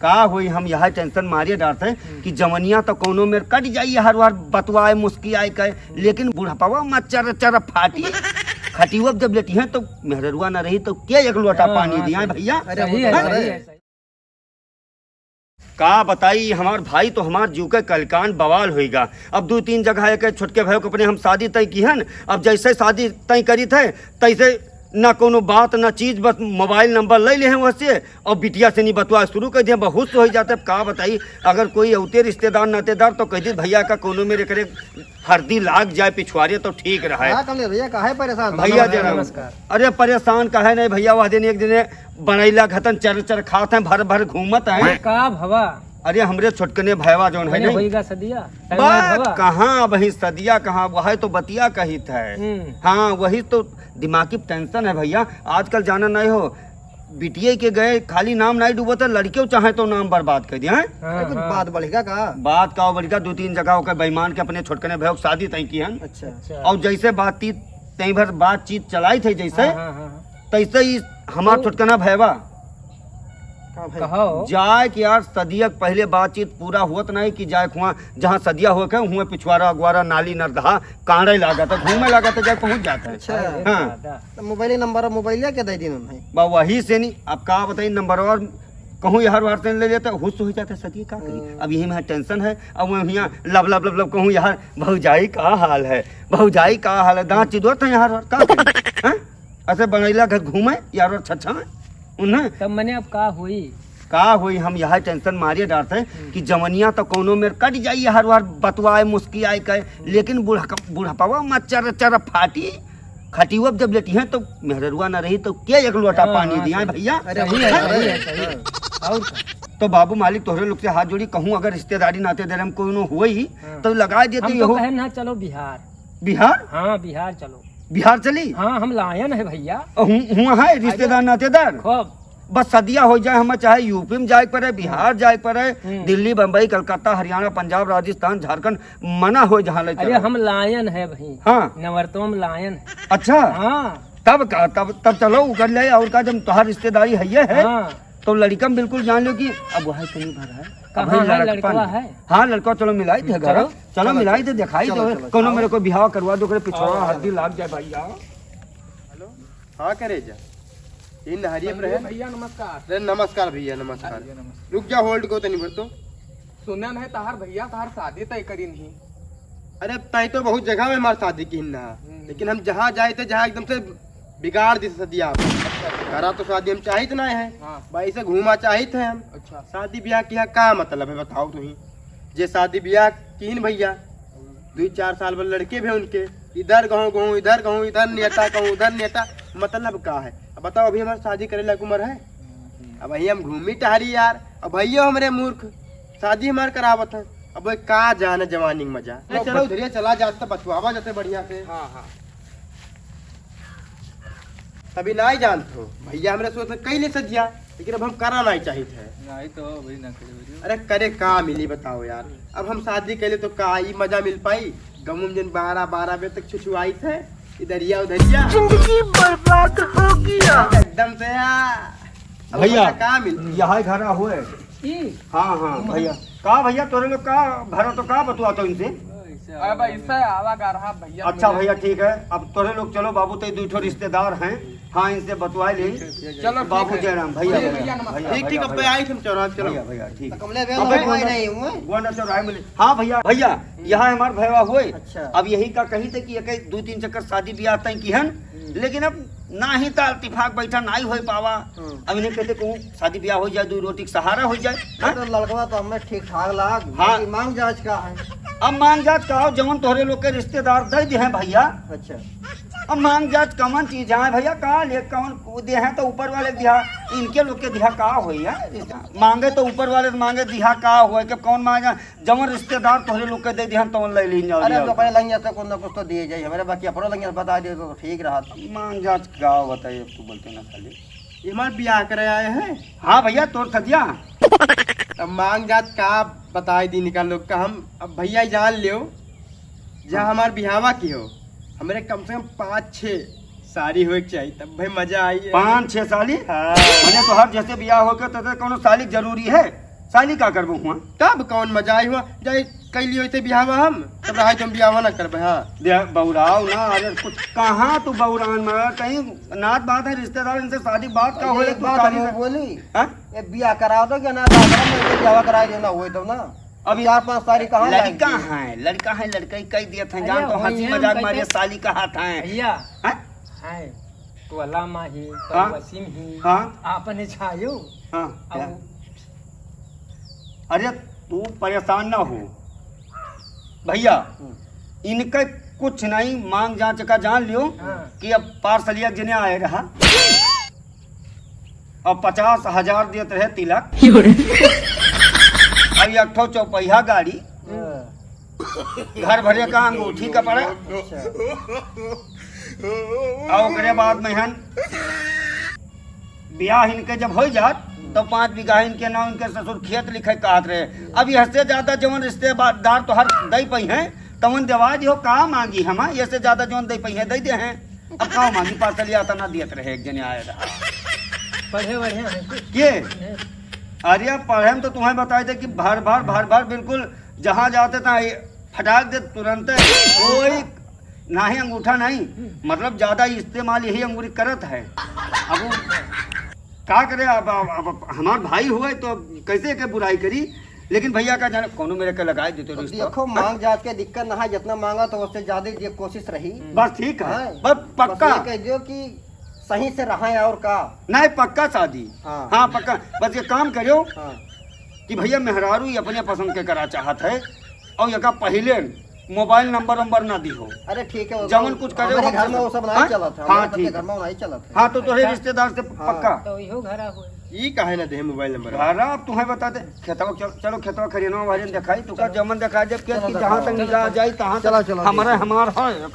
का हुई हम यह टेंशन मारिए डरते कि जवनिया तो कोनो में कट जाइए हर बार बतवाए मुस्की आए कहे, लेकिन बुढ़ापा मत चर चर फाटी खटीव जब लेटी है तो मेहरुआ न रही तो क्या एक लोटा पानी दिया भैया। का बताई हमार भाई तो हमार जीव के कलकान बवाल होएगा। अब 2-3 जगह एक छोटके भाई को अपने हम शादी तय की है। अब जैसे शादी तय करी थे तैसे ना कोनो बात ना चीज, बस मोबाइल नंबर ले ले हैं वैसे और बिटिया से नहीं बतवा शुरू कर दिया। बहुत हो जाते का बताई अगर कोई औते रिश्तेदार नातेदार तो कह दी भैया का कोनो मेरे करे हरदी लाग जाए पिछुआरे तो ठीक रहे। भैया काहे परेशान भैया जरा अरे परेशान काहे नहीं भैया, वह दिन एक दिन बनैला घतन चर चर खात हैं भर भर घूमत है का भवा। अरे हमरे छोटकने भैया जोन है नहीं सदिया बात कहाँ वही सदिया कहाँ वह तो बतिया कही था। हाँ वही तो दिमागी टेंशन है भैया। आजकल जाना नहीं हो बिटिया के गए खाली नाम नहीं डूबो तो लड़के चाहे तो नाम बर्बाद कर दिया है। बात बढ़ेगा का बात का बढ़ेगा 2-3 जगह होकर बेईमान के अपने छोटकने भैया शादी तय की है। अच्छा और जैसे बातचीत तई भर बातचीत चलाई थी जैसे तैसे ही हमारा छोटकना भैया जाए कि यार सदिया पहले बातचीत पूरा हुआ नहीं कि जाए वहाँ जहाँ सदिया हो के हुए पिछवाड़ा अगवारा नाली नरदहा कांडे लागा था घूमे लागा था जाए पहुँच जाता है। अच्छा हाँ मोबाइल नंबर मोबाइल क्या दे दी वही से नहीं अब का बताइए नंबर और कहूँ यार वार से ले लेता हुस हो जाता है सदिया का करी। अब यही में टेंशन है। अब मैं यहाँ लब लब लब लब कहूँ यार भौजाई का हाल है भौजाई का हाल है दांत चिदोत है यार का ऐसे बनैला घर घूमे यार छछा उन्हें तब मैंने अब का हुई हम यह टेंशन मारिए डरते कि जवनिया तो कोनो में कट जाइए हर बार बतवाए मुस्की आए कहे, लेकिन बुढ़ापा मत चर चर फाटी खटीव जब लेटी है तो मेहरुआ न रही तो क्या एक लोटा पानी दिया भैया। तो बाबू मालिक तोहरे लोग से हाथ जोड़ी कहूँ अगर रिश्तेदारी नाते दे हम कोनो हुए ही तो लगा देते हो। चलो बिहार हाँ बिहार चलो बिहार चली। हाँ हम लायन है भैया हुआ है रिश्तेदार नातेदार खूब बस सदिया हो जाए हमें चाहे यूपी में जाए पड़े बिहार जाए पड़े दिल्ली बम्बई कलकत्ता हरियाणा पंजाब राजस्थान झारखंड मना हो जहाँ ले। अरे हम लायन है भाई। हाँ नवरतों में लायन है। अच्छा हाँ तब चलो उकर ले और का जब तुम्हारी रिश्तेदारी है तो लड़का बिल्कुल जान लो कि अब वह तो नहीं भरा है लड़का है। हाँ लड़का चलो मिलाई थे घर चलो मिलाई थे दिखाई दो कोनो मेरे को बिहाव करवा दो पिछड़ा हल्दी लाग जाए भैया। हेलो हाँ करे जा इन हरियम रहे भैया नमस्कार। नमस्कार भैया नमस्कार। रुक जा होल्ड को तो नहीं बरतो सुना नहीं तार भैया तार शादी तय करी नहीं। अरे तय तो बहुत जगह में हमारी शादी की ना लेकिन हम जहाँ जाए थे जहाँ एकदम से बिगाड़ दी सदिया करा तो शादी हम चाहिए तो नहीं है भाई से घूमा चाहिए थे हम। अच्छा शादी ब्याह किया क्या मतलब है बताओ तुम जे शादी ब्याह की भैया 2-4 साल बाद लड़के भी उनके इधर कहूँ इधर नेता कहूँ उधर नेता मतलब क्या है। अब बताओ अभी हमारी शादी करे लायक उम्र है। अब वही हम घूमी टहरी यार। अब भैया हमारे मूर्ख शादी हमारे करावत है। अब का जाने जवानी मजा चलो उधर चला जाता बचवावा जाते बढ़िया से। हाँ तभी नहीं जानते हो भैया हमरे सोच कई ले सजिया लेकिन अब हम करा नहीं चाहिए थे नहीं तो भाई ना करे। अरे करे का मिली बताओ यार। अब हम शादी के लिए तो का ही मजा मिल पाई गमुम जिन 12 बजे तक छुछुआई थे इधरिया उधरिया जिंदगी बर्बाद हो गया एकदम से यार। भैया का मिल यहाँ घर हुए। हाँ हाँ भैया का भैया तोरे लोग का भरा तो का बतवा तो इनसे भैया। अच्छा भैया ठीक है अब तोरे लोग चलो बाबू तो 2 रिश्तेदार हैं। हाँ इनसे बतवा ले चलो बाबू जयराम भैया ठीक अब आई तुम चलो चलो भैया ठीक नहीं। हाँ भैया यहाँ हमारे भैया हुए। अच्छा अब यही का कही थे कि 2-3 चक्कर शादी ब्याह तय की हन लेकिन अब ना ही तो इत्तेफाक बैठा ना ही हो पावा। अब इन्हें कहते कहूँ शादी ब्याह हो जाए 2 रोटी का सहारा हो जाए। तो लड़का तो हमें ठीक ठाक लाग। हाँ मांग जांच का है। अब मांग जांच का जमन तोहरे लोग के रिश्तेदार दे दिए हैं भैया। अच्छा अब मांग जांच कमन चीज है भैया कहाँ ले कौन दे हैं तो ऊपर वाले दिहा इनके लोग के दिहा का हो मांगे तो ऊपर वाले मांगे दिहा का हो कि कौन मांगे जमन रिश्तेदार तोहरे लोग के दे दिया तो ले ली जाओ। अरे तो पहले लंगिया से कुछ ना कुछ तो दिए जाए हमारे बाकी अपनो लंगिया बता दे तो ठीक रहा। मांग जांच का बताइए तू बोलते ना खाली ये हमारे ब्याह करे आए हैं। हाँ भैया तोर सदिया अब मांग जात का बताए दी निकाल लोग का हम अब भैया जान लियो जहाँ हमारे बिहावा की हो हमारे कम से कम 5-6 साली हो चाहिए तब भाई मजा आई 5-6 साली। हाँ। तो हर जैसे ब्याह होकर तो कोनो साली जरूरी है साली का करबो हुआ तब कौन मजा आई हुआ जाए कैली होते बिहावा हम तब रहा तुम बिहावा ना करबे हाँ दे बौराव ना, अरे कुछ कहाँ तू बौरान में कहीं नात बात है, रिश्तेदार इनसे शादी बात का होले, एक तू बात शादी हम से- बोली हाँ? ये बिया कराओ तो क्या ना बियाह कराई देना हुए तब ना अब 4-5 तारीख कहाँ लड़का जाएंगे? है, लड़का है, लड़का ही कह दिया था, अरे जान तो वही हंसी हम मजाक कहते- मारिए साली का हाथ है। भैया हाँ? है तो अल्लाह माही तो हाँ? वसीम ही हाँ? आपने छायो हाँ, अब क्या? अरे तू परेशान ना हो भैया, इनके कुछ नहीं, मांग जांच का जान लियो हाँ। कि अब पार्सलिया जिन्हें आए रहा अब 50,000 देते रहे तिलक, अब एक ठो चौपहिया गाड़ी, घर भरे का अंगूठी का पड़ा, और ओकरे बाद में हन ब्याह इनके जब हो जात तो 5 बीघा इनके नाम इनके ससुर खेत लिखे कहत रहे। अब इससे ज्यादा जवन रिश्तेदार तो हर दई पई हैं तवन देवाज हो का मांगी हम, ये से ज्यादा जवन दई पई है दई दे हैं, अब का मांगी पार्सलिया तना दियत रहे, एक जने आए रहा पढ़े बढ़िया है कुछ के अरे पढ़े में तो तुम्हें बताए थे कि भर भर बिल्कुल जहाँ जाते था फटाक दे तुरंत, कोई ना ही अंगूठा नहीं, मतलब ज्यादा इस्तेमाल यही अंगूरी करत है। अब वो का करे, अब हमार भाई हुए तो कैसे के बुराई करी, लेकिन भैया का जाने कोनो मेरे के लगाए देते तो रिश्ता। देखो मांग जांच के दिक्कत ना है, जितना मांगा तो उससे ज्यादा ये कोशिश रही बस ठीक है, हाँ। बस पक्का बस ये कह दियो कि सही से रहा और का नहीं, पक्का शादी, हाँ। हाँ पक्का। बस ये काम करो हाँ कि भैया मेहरारू ही अपने पसंद के करा चाहत है, और यका पहले मोबाइल नंबर ना दी हो। अरे ठीक है जमन कुछ करे हमारे वो घर में वो सब हाँ? नहीं चला था, हाँ, हमारे सबके ठीक घर में वो नहीं चला था। हाँ तो तोरे रिश्तेदार से पक्का तो इहो घरा हुए ये काहे ना दे मोबाइल नंबर घर अब तुम्हें बता दे खेतवा चलो खेतवा खरीदवा वाले दिखाई, तुका जमन दिखा जब कि जहाँ तक निगाह जाए तहाँ चलो, तक चलो, हमारा है,